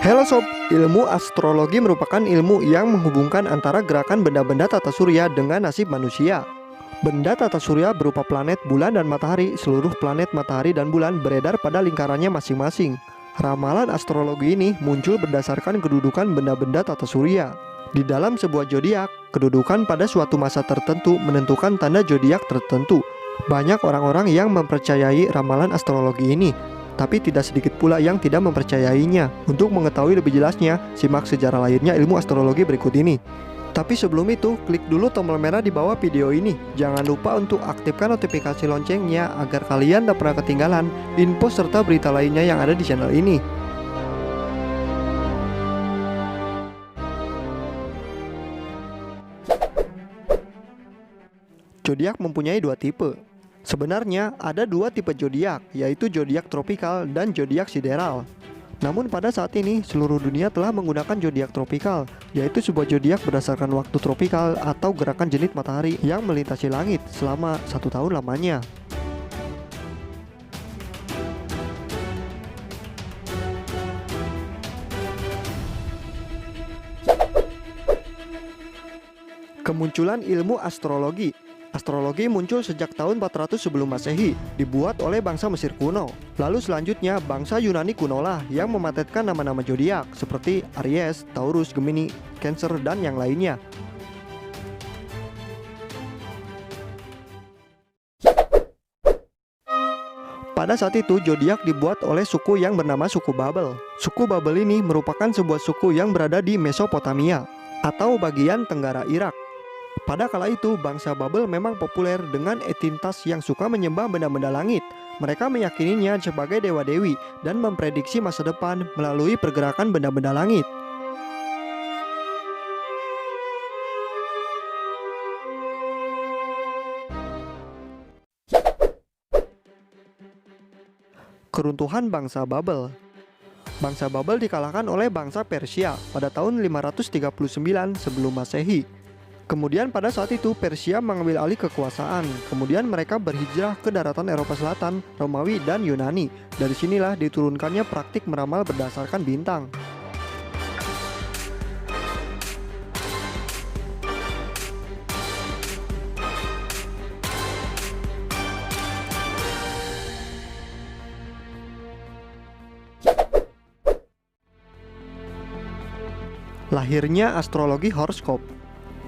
Halo sob, ilmu astrologi merupakan ilmu yang menghubungkan antara gerakan benda-benda tata surya dengan nasib manusia. Benda tata surya berupa planet, bulan, dan matahari. Seluruh planet, matahari, dan bulan beredar pada lingkarannya masing-masing. Ramalan astrologi ini muncul berdasarkan kedudukan benda-benda tata surya. Di dalam sebuah zodiak, kedudukan pada suatu masa tertentu menentukan tanda zodiak tertentu. Banyak orang-orang yang mempercayai ramalan astrologi ini, tapi tidak sedikit pula yang tidak mempercayainya. Untuk mengetahui lebih jelasnya, simak sejarah lahirnya ilmu astrologi berikut ini. Tapi sebelum itu, klik dulu tombol merah di bawah video ini. Jangan lupa untuk aktifkan notifikasi loncengnya agar kalian tak pernah ketinggalan info serta berita lainnya yang ada di channel ini. Zodiak mempunyai dua tipe. Sebenarnya ada dua tipe zodiak, yaitu zodiak tropikal dan zodiak sideral. Namun pada saat ini seluruh dunia telah menggunakan zodiak tropikal, yaitu sebuah zodiak berdasarkan waktu tropikal atau gerakan zenit matahari yang melintasi langit selama 1 tahun lamanya. Kemunculan ilmu astrologi. Astrologi muncul sejak tahun 400 sebelum Masehi, dibuat oleh bangsa Mesir kuno. Lalu selanjutnya bangsa Yunani kuno lah yang mematenkan nama-nama zodiak seperti Aries, Taurus, Gemini, Cancer, dan yang lainnya. Pada saat itu zodiak dibuat oleh suku yang bernama suku Babel. Suku Babel ini merupakan sebuah suku yang berada di Mesopotamia atau bagian tenggara Irak. Pada kala itu, bangsa Babel memang populer dengan entitas yang suka menyembah benda-benda langit. Mereka meyakininya sebagai dewa-dewi dan memprediksi masa depan melalui pergerakan benda-benda langit. Keruntuhan bangsa Babel. Bangsa Babel dikalahkan oleh bangsa Persia pada tahun 539 sebelum Masehi. Kemudian pada saat itu Persia mengambil alih kekuasaan. Kemudian mereka berhijrah ke daratan Eropa Selatan, Romawi, dan Yunani. Dari sinilah diturunkannya praktik meramal berdasarkan bintang. Lahirnya astrologi horoskop.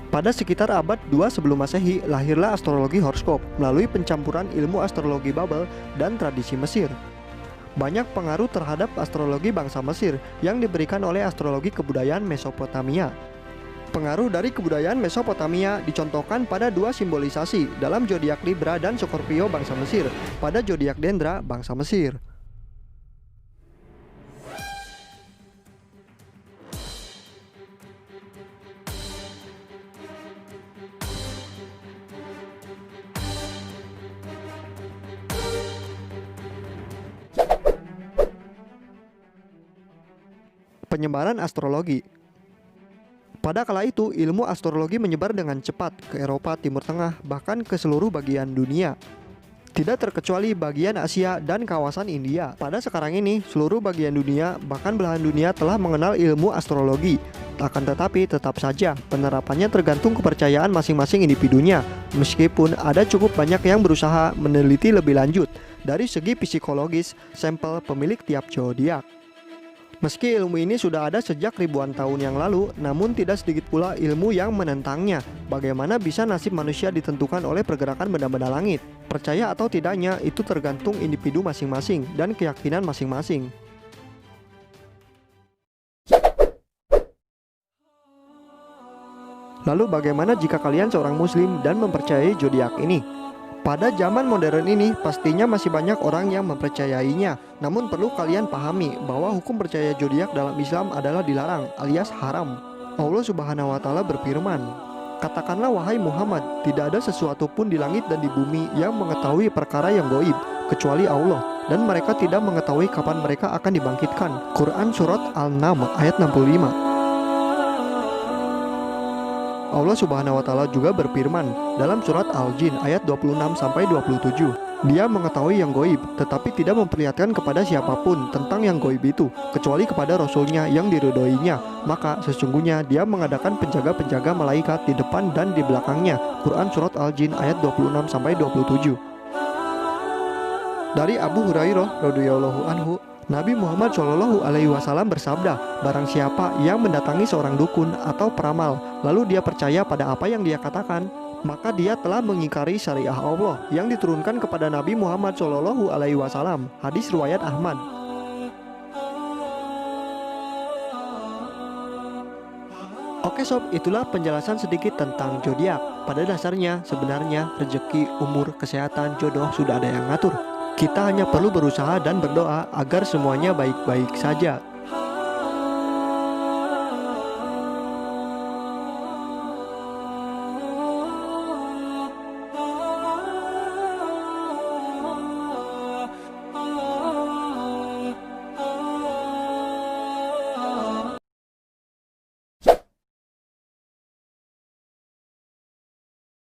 Pada sekitar abad 2 sebelum Masehi, lahirlah astrologi horoskop melalui pencampuran ilmu astrologi Babel dan tradisi Mesir. Banyak pengaruh terhadap astrologi bangsa Mesir yang diberikan oleh astrologi kebudayaan Mesopotamia. Pengaruh dari kebudayaan Mesopotamia dicontohkan pada dua simbolisasi dalam zodiak Libra dan Scorpio bangsa Mesir, pada zodiak Dendra bangsa Mesir. Penyebaran astrologi. Pada kala itu, ilmu astrologi menyebar dengan cepat ke Eropa, Timur Tengah, bahkan ke seluruh bagian dunia. Tidak terkecuali bagian Asia dan kawasan India. Pada sekarang ini, seluruh bagian dunia, bahkan belahan dunia telah mengenal ilmu astrologi. Akan tetapi, tetap saja penerapannya tergantung kepercayaan masing-masing individunya. Meskipun ada cukup banyak yang berusaha meneliti lebih lanjut dari segi psikologis sampel pemilik tiap zodiak. Meski ilmu ini sudah ada sejak ribuan tahun yang lalu, namun tidak sedikit pula ilmu yang menentangnya. Bagaimana bisa nasib manusia ditentukan oleh pergerakan benda-benda langit? Percaya atau tidaknya itu tergantung individu masing-masing dan keyakinan masing-masing. Lalu bagaimana jika kalian seorang muslim dan mempercayai zodiak ini? Pada zaman modern ini pastinya masih banyak orang yang mempercayainya. Namun perlu kalian pahami bahwa hukum percaya zodiak dalam Islam adalah dilarang alias haram. Allah Subhanahu wa taala berfirman, "Katakanlah wahai Muhammad, tidak ada sesuatu pun di langit dan di bumi yang mengetahui perkara yang gaib kecuali Allah, dan mereka tidak mengetahui kapan mereka akan dibangkitkan." Quran Surat Al-Naml ayat 65. Allah Subhanahu wa taala juga berfirman dalam surat Al-Jin ayat 26 sampai 27, Dia mengetahui yang goib, tetapi tidak memperlihatkan kepada siapapun tentang yang goib itu, kecuali kepada Rasulnya yang diridhoinya. Maka sesungguhnya dia mengadakan penjaga-penjaga malaikat di depan dan di belakangnya. Quran Surat Al-Jin ayat 26-27. Dari Abu Hurairah radhiyallahu anhu, Nabi Muhammad Shallallahu Alaihi Wasallam bersabda, barang siapa yang mendatangi seorang dukun atau peramal, lalu dia percaya pada apa yang dia katakan, maka dia telah mengingkari syariah Allah yang diturunkan kepada Nabi Muhammad Shallallahu Alaihi Wasallam. Hadis riwayat Ahmad. Oke sob, itulah penjelasan sedikit tentang zodiak. Pada dasarnya, sebenarnya rezeki, umur, kesehatan, jodoh sudah ada yang ngatur. Kita hanya perlu berusaha dan berdoa agar semuanya baik-baik saja.